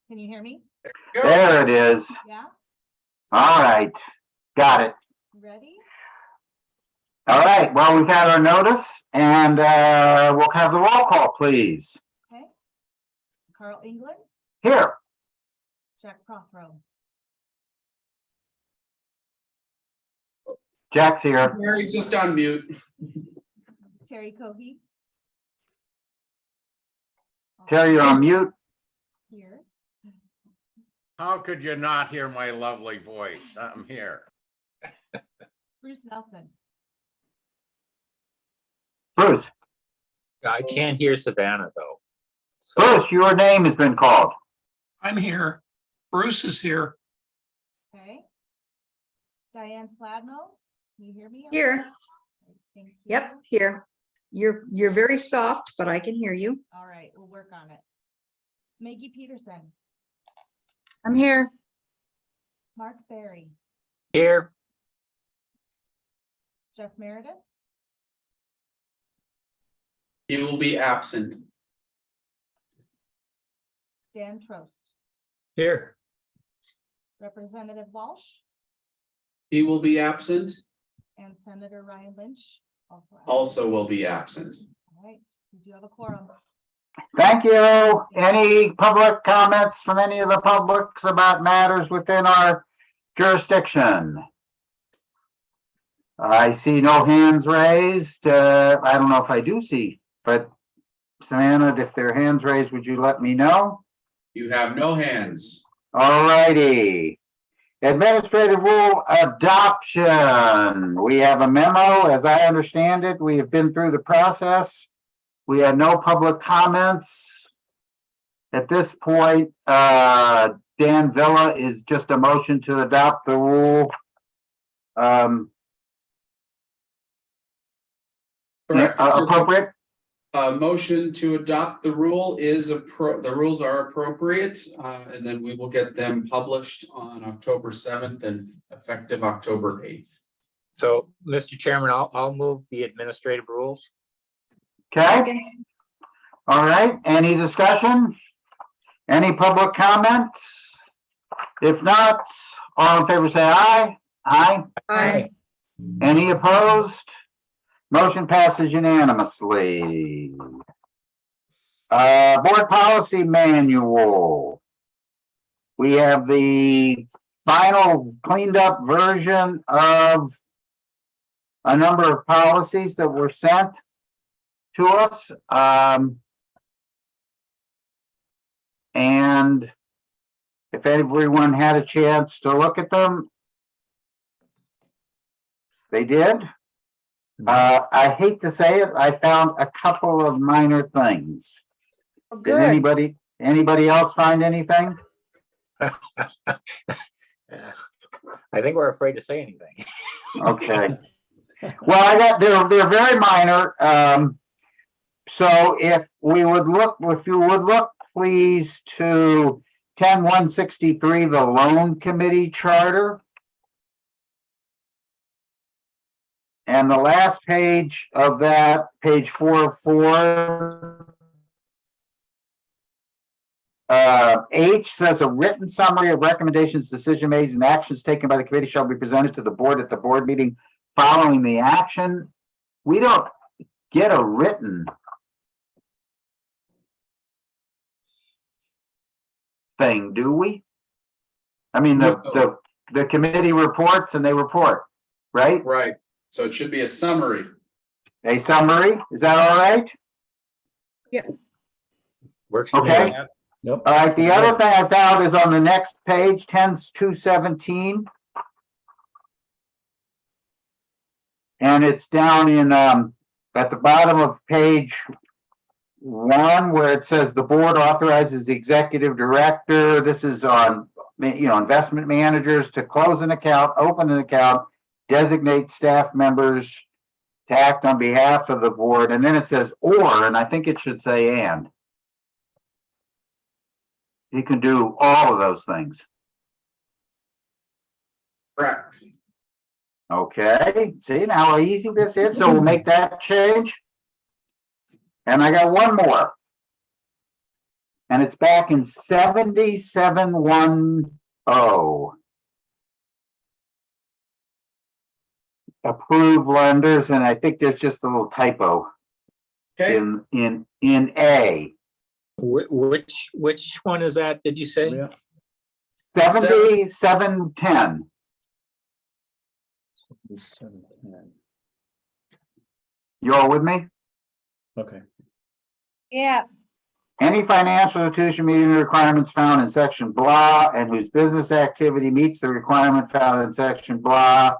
Can you hear me? There it is. Yeah, All right, got it. ready? All right, well, we've had our notice and we'll have the roll call, please. Okay. Carl England, Here, Jack Prothero, Jack's here. Mary's just on mute. Terry Cohe. Terry, you're on mute. Here. How could you not hear my lovely voice? I'm here. Bruce Nelson, Bruce, I can't hear Savannah though. So, Bruce, your name has been called. I'm here. Bruce is here. okay. Diane Fladno, can you hear me? Here. Okay, thank you. Yep, here. You're very soft, but I can hear you. All right, we'll work on it. Maggie Peterson, I'm here. Mark Berry, here, Jeff Meredith, He will be absent. Dan Trost, Here. Representative Walsh, He will be absent. and Senator Ryan Lynch also. absent. Also will be absent. All right, we do have a quorum. Thank you. Any public comments from any of the publics about matters within our jurisdiction? I see no hands raised. I don't know if I do see, but Savannah, if there are hands raised, would you let me know? You have no hands. All righty. Administrative rule adoption. We have a memo, as I understand it. We have been through the process. We had no public comments. At this point, Dan Villa is just a motion to adopt the rule. Correct. It's just Appropriate? a motion to adopt the rule is the rules are appropriate, and then we will get them published on October 7th and effective October 8th. so Mr. Chairman, I'll move the administrative rules. Okay. All right, any discussion? Any public comments? If not, all in favor say aye. Aye. Hi. Any opposed? Motion passes unanimously. Board policy manual. We have the final cleaned up version of a number of policies that were sent to us. And if everyone had a chance to look at them, they did. I hate to say it, I found a couple of minor things. Oh, Did good. anybody else find anything? I think we're afraid to say anything. Okay. Well, they're very minor. So if you would look, please, to 10-163, the loan committee charter. And the last page of that, page 404. H says a written summary of recommendations, decision made, and actions taken by the committee shall be presented to the board at the board meeting following the action. We don't get a written thing, do we? I mean, the committee reports and they report, right? Right. So it should be a summary. A summary, is that all right? Works for me. Okay. All right, the other thing I found is on the next page, 10-217. And it's down in, at the bottom of page 1, where it says the board authorizes the executive director. This is on, investment managers to close an account, open an account, designate staff members to act on behalf of the board. And then it says or, and I think it should say and. You can do all of those things. Correct. Okay, see now how easy this is, so we'll make that change. And I got one more. And it's back in 7710. Approved lenders, and I think there's just a little typo Okay, in A. Which one is that, did you say? 7710. You all with me? Okay. Yeah, Any financial institution meeting the requirements found in section blah and whose business activity meets the requirement found in section blah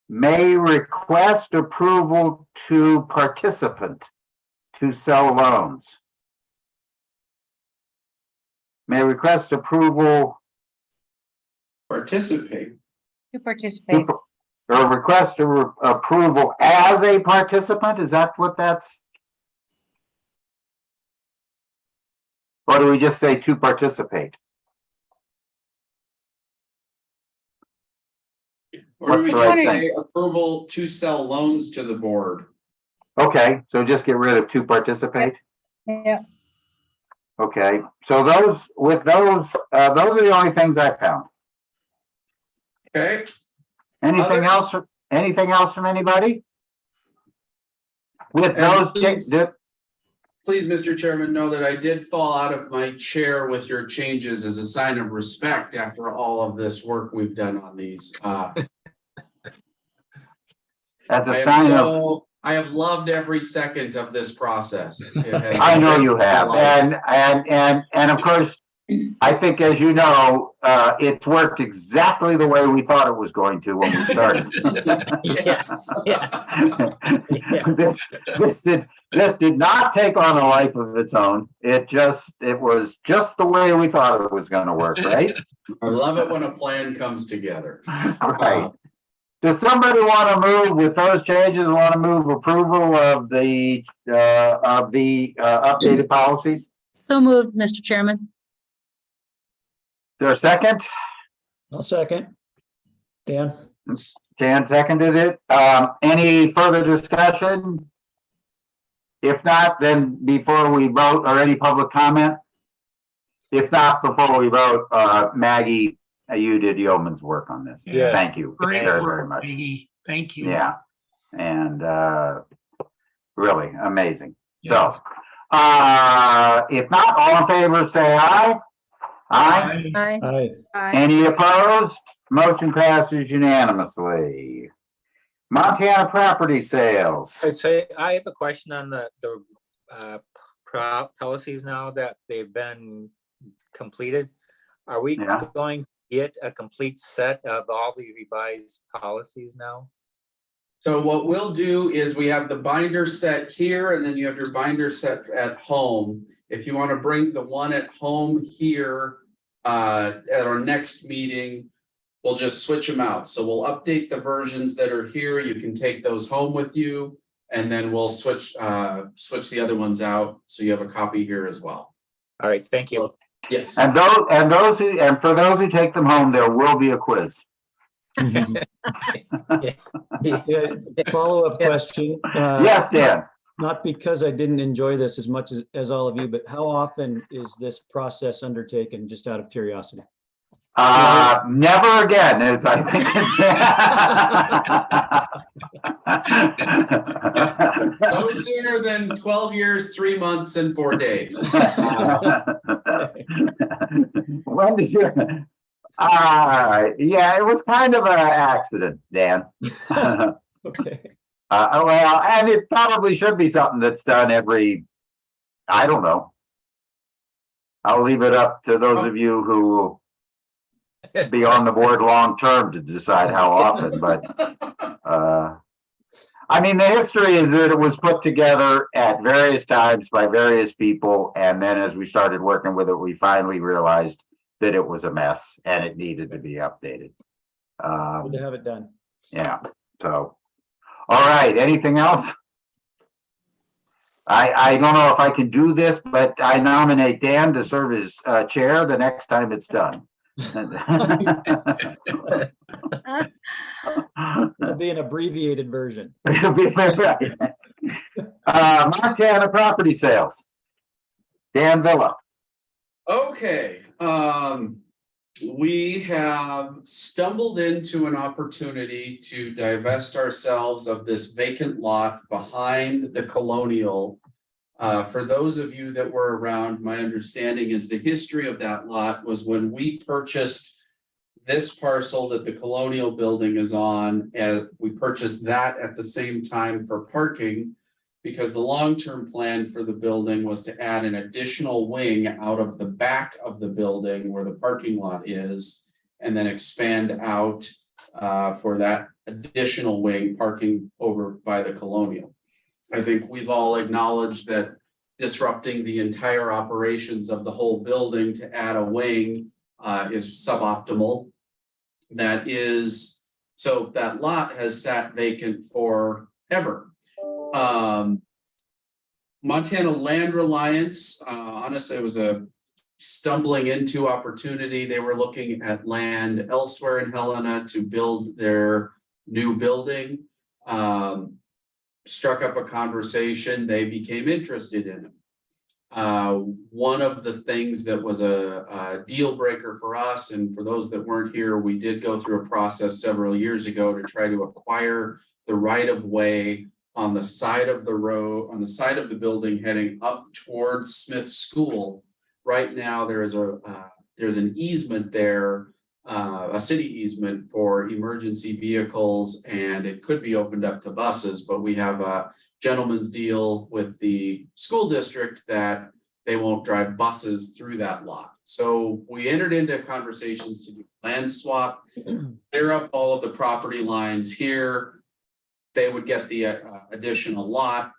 may request approval to participant to sell loans. May request approval participate. to participate. or request approval as a participant? Is that what that's? Or do we just say to participate? Or do we What's the just right say approval to sell loans to the board? Okay, so just get rid of to participate? Yeah, Okay, so those are the only things I found. Okay, Anything Others? else, anything else from anybody? With And those, please- please, Mr. Chairman, know that I did fall out of my chair with your changes as a sign of respect after all of this work we've done on these. as a sign of, I have loved every second of this process. It has I know you been a have, delight. and of course, I think, as you know, it's worked exactly the way we thought it was going to when we started. Yes, yes. This did not take on a life of its own. It was just the way we thought it was gonna work, right? I love it when a plan comes together. Right. Does somebody want to move with those changes, want to move approval of the updated policies? Is So moved, Mr. Chairman. there a second? I'll second. Dan? Dan seconded it. Any further discussion? If not, then before we vote, or any public comment? If not, before we vote, Maggie, you did yeoman's work on this. Yes. Thank you Great very, very work, much. Maggie. Thank you. Yeah, and really amazing. Yes. So, if not, all in favor, say aye. Aye. Aye. Aye. Aye. Any opposed? Motion passes unanimously. Montana property sales. I say, I have a question on the policies now that they've been completed. Are we Yeah. going to get a complete set of all the revised policies now? So what we'll do is we have the binder set here and then you have your binder set at home. If you want to bring the one at home here at our next meeting, we'll just switch them out. So we'll update the versions that are here. You can take those home with you. And then we'll switch the other ones out. So you have a copy here as well. All right, thank you. Yes. And for those who take them home, there will be a quiz. Follow-up question. Yes, Dan. Not because I didn't enjoy this as much as all of you, but how often is this process undertaken, just out of curiosity? Never again, as I think. No sooner than 12 years, 3 months, and 4 days. When did you? Yeah, it was kind of an accident, Dan. Okay. Well, and it probably should be something that's done every, I don't know. I'll leave it up to those of you who will be on the board long-term to decide how often, but, I mean, the history is that it was put together at various times by various people, and then as we started working with it, we finally realized that it was a mess and it needed to be updated. Good to have it done. Yeah, so, all right, anything else? I don't know if I can do this, but I nominate Dan to serve as chair the next time it's done. It'll be an abbreviated version. It'll be right. Montana property sales. Dan Villa. Okay, we have stumbled into an opportunity to divest ourselves of this vacant lot behind the Colonial. For those of you that were around, my understanding is the history of that lot was when we purchased this parcel that the Colonial building is on, and we purchased that at the same time for parking. Because the long-term plan for the building was to add an additional wing out of the back of the building where the parking lot is. And then expand out for that additional wing parking over by the Colonial. I think we've all acknowledged that disrupting the entire operations of the whole building to add a wing is suboptimal. That is, so that lot has sat vacant forever. Montana Land Reliance, honestly, it was a stumbling into opportunity. They were looking at land elsewhere in Helena to build their new building. Struck up a conversation, they became interested in it. One of the things that was a deal breaker for us, and for those that weren't here, we did go through a process several years ago to try to acquire the right of way on the side of the road, on the side of the building heading up towards Smith School. Right now, there's an easement there, a city easement for emergency vehicles, and it could be opened up to buses, but we have a gentleman's deal with the school district that they won't drive buses through that lot. So we entered into conversations to do land swap, clear up all of the property lines here. They would get the additional lot,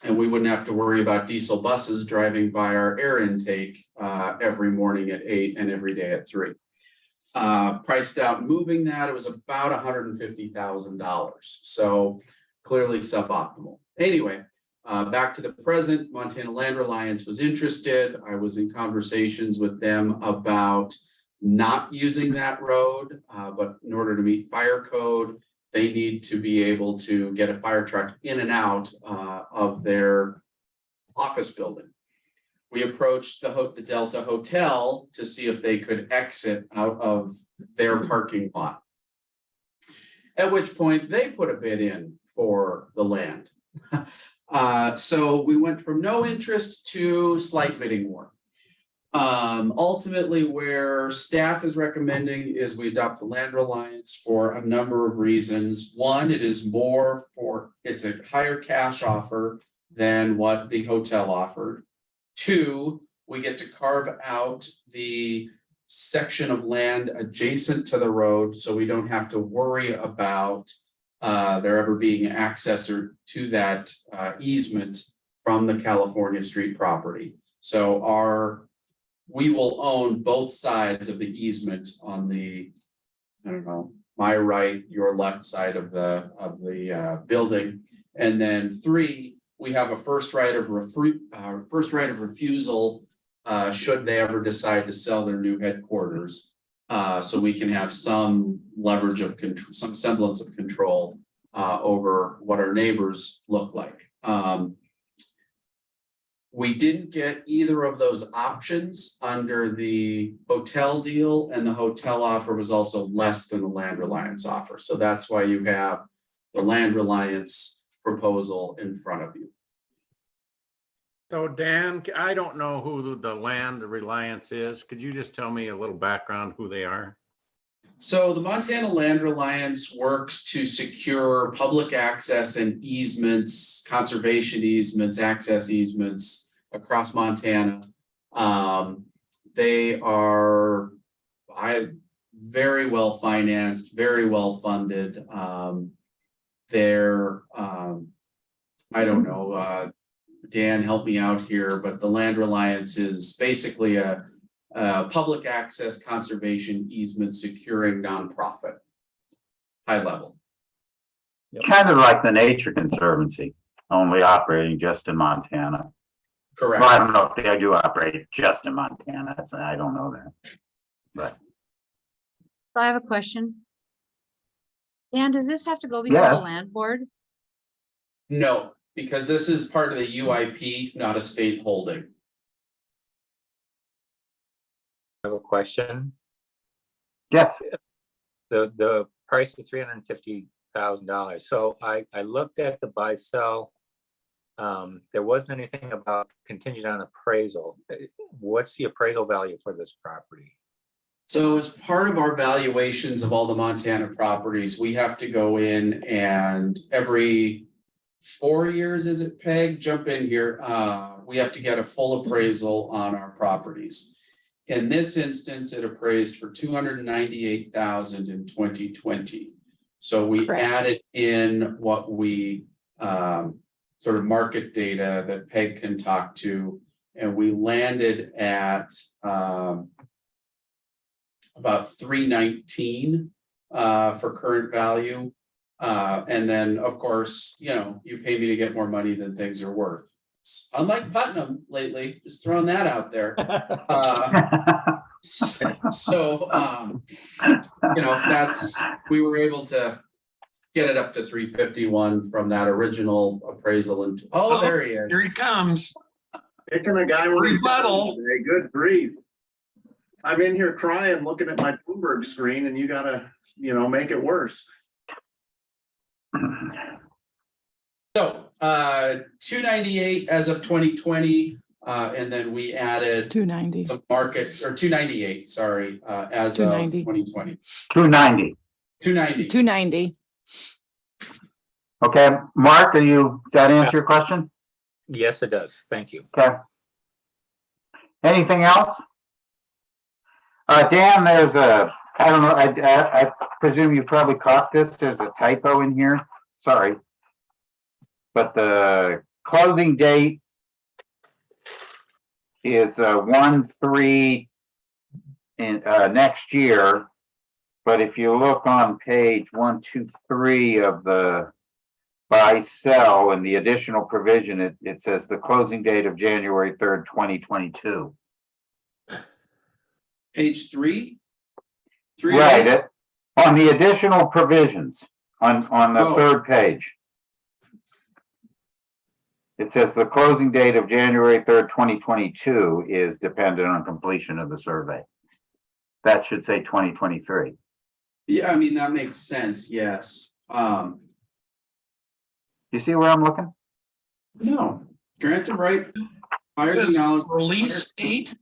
and we wouldn't have to worry about diesel buses driving by our air intake every morning at 8 and every day at 3. Priced out moving that, it was about $150,000. So clearly suboptimal. Anyway, back to the present, Montana Land Reliance was interested. I was in conversations with them about not using that road, but in order to meet fire code, they need to be able to get a fire truck in and out of their office building. We approached the Delta Hotel to see if they could exit out of their parking lot. At which point they put a bid in for the land. So we went from no interest to slight bidding war. Ultimately, where staff is recommending is we adopt the Land Reliance for a number of reasons. One, it's a higher cash offer than what the hotel offered. 2, we get to carve out the section of land adjacent to the road, so we don't have to worry about there ever being access to that easement from the California Street property. So we will own both sides of the easement on the, my right, your left side of the building. And then 3, we have a first right of refusal should they ever decide to sell their new headquarters. So we can have some leverage of control, some semblance of control over what our neighbors look like. We didn't get either of those options under the hotel deal, and the hotel offer was also less than the Land Reliance offer. So that's why you have the Land Reliance proposal in front of you. So Dan, I don't know who the Land Reliance is. Could you just tell me a little background who they are? So the Montana Land Reliance works to secure public access and easements, conservation easements, access easements across Montana. They are very well financed, very well funded. They're I don't know, Dan, help me out here, but the Land Reliance is basically a public access conservation easement securing nonprofit, high level. Kind of like the Nature Conservancy, only operating just in Montana. Correct. Well, I don't know if they do operate just in Montana. I don't know that. But I have a question. Dan, does this have to go before the Yes. land board? No, because this is part of the UIP, not a state holding. have a question. Yes, The price of $350,000. So I looked at the buy sell. There wasn't anything about contingent on appraisal. What's the appraisal value for this property? So as part of our valuations of all the Montana properties, we have to go in and every 4 years, is it Peg? Jump in here. We have to get a full appraisal on our properties. In this instance, it appraised for $298,000 in 2020. So we Correct. added in what we sort of market data that Peg can talk to, and we landed at about 319 for current value. And then, of course, you know, you pay me to get more money than things are worth. Unlike Putnam lately, just throwing that out there. So, you know, we were able to get it up to 351 from that original appraisal. And Oh, there he is. Here he comes. Picking a guy when he's Rebuttal. today. Good grief. I'm in here crying, looking at my Bloomberg screen, and you gotta, you know, make it worse. So 298 as of 2020, and then we added 290. some market, or 298, sorry, as of 290. 2020. 290. 290. 290. Okay, Mark, does that answer your question? Yes, it does. Thank you. Okay. Anything else? Dan, I don't know, I presume you probably caught this, there's a typo in here, sorry. But the closing date is 1/3 in next year. But if you look on page 1, 2, 3 of the buy sell and the additional provision, it says the closing date of January 3rd, 2022. Page 3. Right, on the additional provisions on the Oh. third page. It says the closing date of January 3rd, 2022 is dependent on completion of the survey. That should say 2023. Yeah, I mean, that makes sense, yes. You see where I'm looking? No, granted, right? Buyers Says acknowledge. Release date.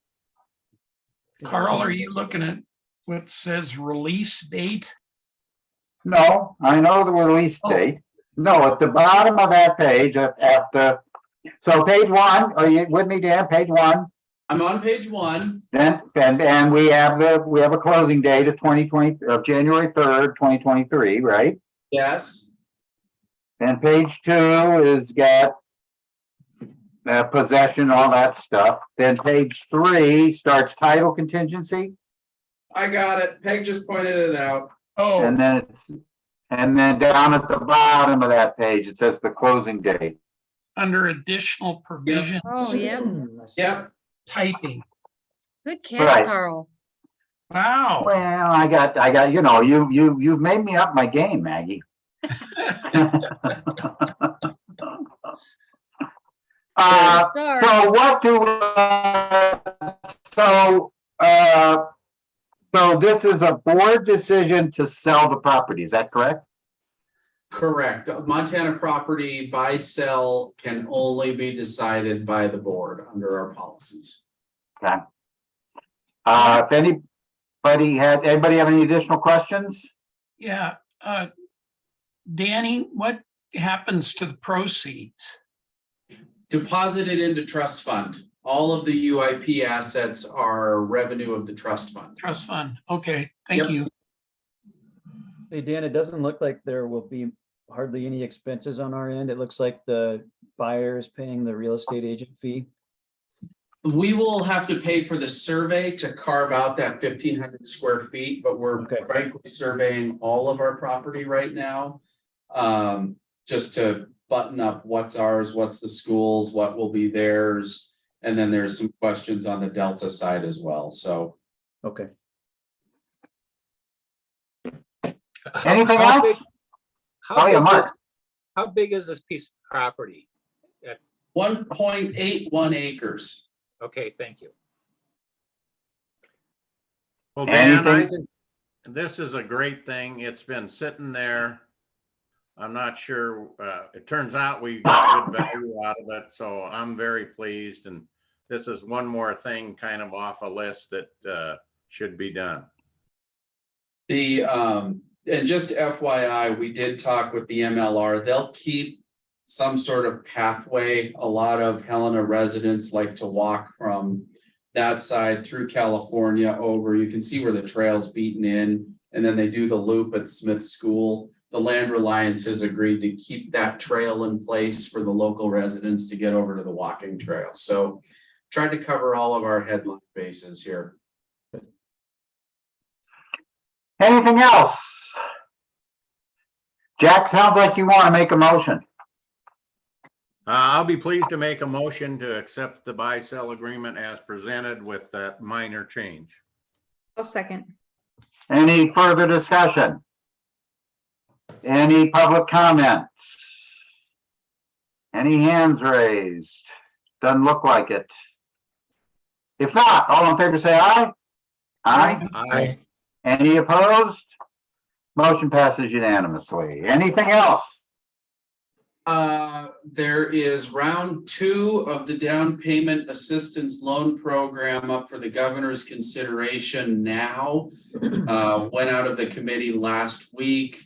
Carl, are you looking at what says release date? No, I know the release Oh. date. No, at the bottom of that page, so page 1, are you with me, Dan? Page 1. I'm on page 1. Then, and we have a closing date of January 3rd, 2023, right? Yes. Then page 2 is got possession, all that stuff. Then page 3 starts title contingency, I got it. Peg just pointed it out. Oh, and then down at the bottom of that page, it says the closing date. under additional provisions. Oh, yeah. Yep. Typing. Good catch, Right. Carl. Wow. Well, I got, you know, you've made me up my game, Maggie. Star. So what so this is a board decision to sell the property, is that correct? Correct. Montana property buy sell can only be decided by the board under our policies. Okay. If anybody have any additional questions? Yeah. Danny, what happens to the proceeds? Deposited into trust fund. All of the UIP assets are revenue of the trust fund. Trust fund. Okay, thank Yep. you. Hey, Dan, it doesn't look like there will be hardly any expenses on our end. It looks like the buyer is paying the real estate agent fee. We will have to pay for the survey to carve out that 1,500 square feet, but we're Okay. frankly surveying all of our property right now. Just to button up what's ours, what's the schools, what will be theirs. And then there's some questions on the Delta side as well, so. Okay. Anything How big- else? How Oh, yeah, big Mark. is- How big is this piece of property? 1.81 acres. Okay, thank you. Well, Dan, I Anything? think this is a great thing. It's been sitting there. I'm not sure, it turns out we got good value out of it, so I'm very pleased. And this is one more thing kind of off a list that should be done. The, and just FYI, we did talk with the MLR. They'll keep some sort of pathway. A lot of Helena residents like to walk from that side through California over. You can see where the trail's beaten in, and then they do the loop at Smith School. The Land Reliance has agreed to keep that trail in place for the local residents to get over to the walking trail. So tried to cover all of our headline bases here. Anything else? Jack, sounds like you want to make a motion. I'll be pleased to make a motion to accept the buy-sell agreement as presented with that minor change. I'll second. Any further discussion? Any public comments? Any hands raised? Doesn't look like it. If not, all in favor say aye. Aye. Aye. Any opposed? Motion passes unanimously. Anything else? There is round 2 of the down payment assistance loan program up for the governor's consideration now. Went out of the committee last week.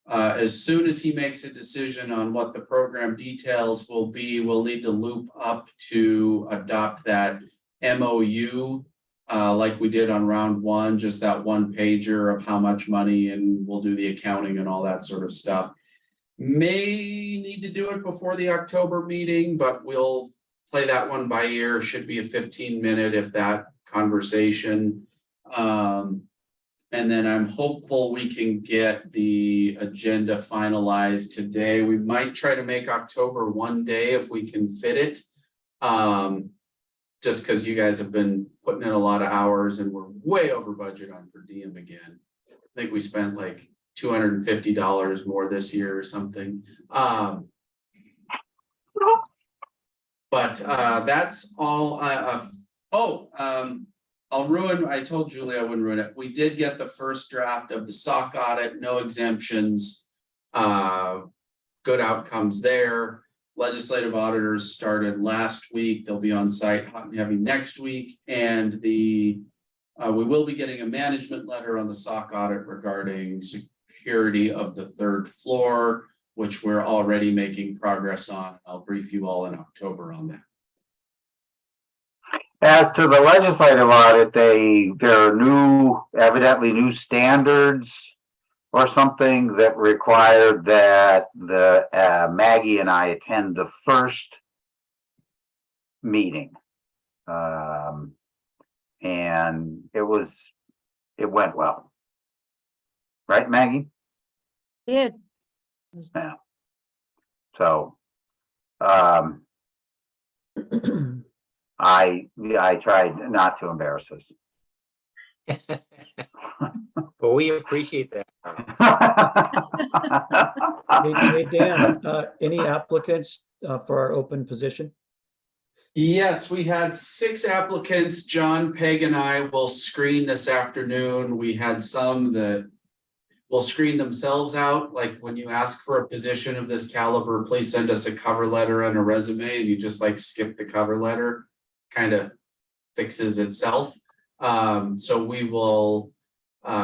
As soon as he makes a decision on what the program details will be, we'll need to loop up to adopt that MOU. Like we did on round 1, just that one pager of how much money, and we'll do the accounting and all that sort of stuff. May need to do it before the October meeting, but we'll play that one by ear. Should be a 15-minute, if that, conversation. And then I'm hopeful we can get the agenda finalized today. We might try to make October one day if we can fit it. Just because you guys have been putting in a lot of hours and we're way over budget on per diem again. I think we spent like $250 more this year or something. But that's all. I'll ruin, I told Julie I wouldn't ruin it. We did get the first draft of the SOC audit, no exemptions. Good outcomes there. Legislative auditors started last week. They'll be on site hot and heavy next week. And we will be getting a management letter on the SOC audit regarding security of the 3rd floor, which we're already making progress on. I'll brief you all in October on that. As to the legislative audit, there are evidently new standards or something that required that Maggie and I attend the first meeting. And it went well. Right, Maggie? Did. Yeah. So, I tried not to embarrass us. But we appreciate that. Hey, Dan, any applicants for our open position? Yes, we had 6 applicants. John, Peg, and I will screen this afternoon. We had some that will screen themselves out. Like when you ask for a position of this caliber, please send us a cover letter and a resume, and you just like skip the cover letter, kind of fixes itself. So we will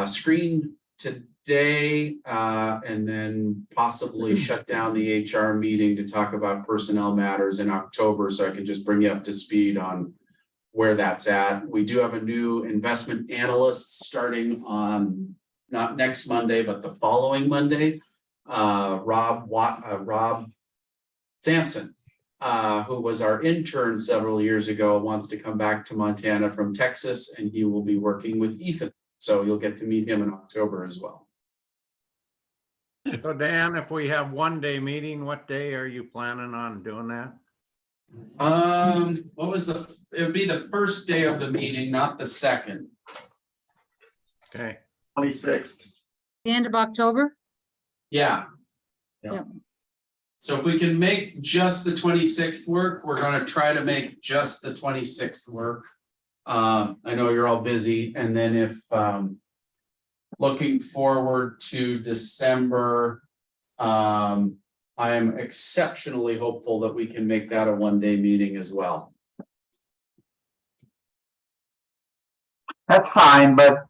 screen today and then possibly shut down the HR meeting to talk about personnel matters in October, so I can just bring you up to speed on where that's at. We do have a new investment analyst starting on not next Monday, but the following Monday. Rob Sampson, who was our intern several years ago, wants to come back to Montana from Texas, and he will be working with Ethan. So you'll get to meet him in October as well. So Dan, if we have one-day meeting, what day are you planning on doing that? It would be the first day of the meeting, not the second. Okay. 26th. The end of October? Yeah. Yep. So if we can make just the 26th work, we're gonna try to make just the 26th work. I know you're all busy, and then if, looking forward to December, I am exceptionally hopeful that we can make that a one-day meeting as well. That's fine, but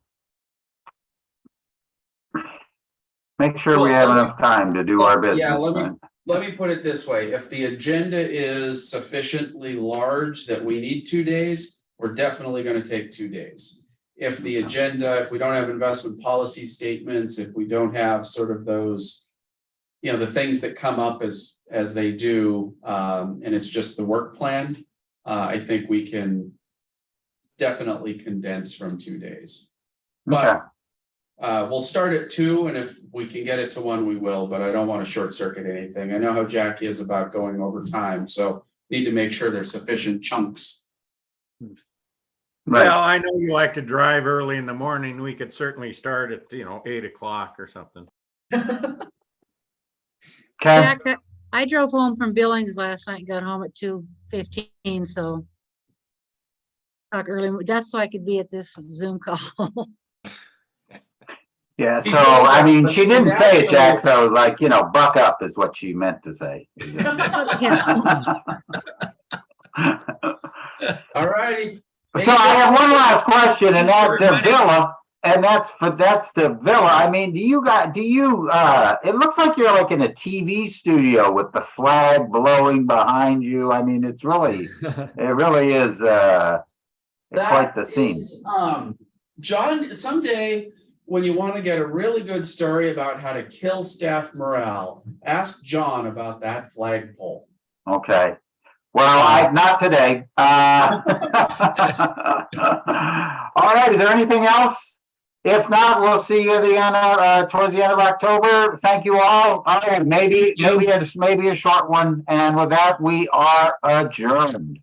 make sure we Well, have let me- enough time to do our well, yeah, business. let me- then. Let me put it this way, if the agenda is sufficiently large that we need 2 days, we're definitely gonna take 2 days. If the agenda, if we don't have investment policy statements, if we don't have sort of those, you know, the things that come up as they do, and it's just the work plan, I think we can definitely condense from 2 days. Okay. But we'll start at 2, and if we can get it to 1, we will, but I don't want to short circuit anything. I know how Jackie is about going over time, so need to make sure there's sufficient chunks. Right. Well, I know you like to drive early in the morning. We could certainly start at, 8 o'clock or something. Okay. Jack, I drove home from Billings last night and got home at 2:15, so talk early, that's so I could be at this Zoom call. Yeah, He so, said I that, mean, but she she's didn't say it, Jack, actually- so like, buck up is what she meant to say. Yeah. All righty. So I have one last question, and that's the villa, and that's the villa. I mean, it looks like you're like in a TV studio with the flag blowing behind you. I mean, it really is, quite the scene. Is, John, someday, when you want to get a really good story about how to kill staff morale, ask John about that flagpole. Okay. Well, not today. All right, is there anything else? If not, we'll see you at the end, towards the end of October. Thank you all. All right, maybe a short one. And with that, we are adjourned.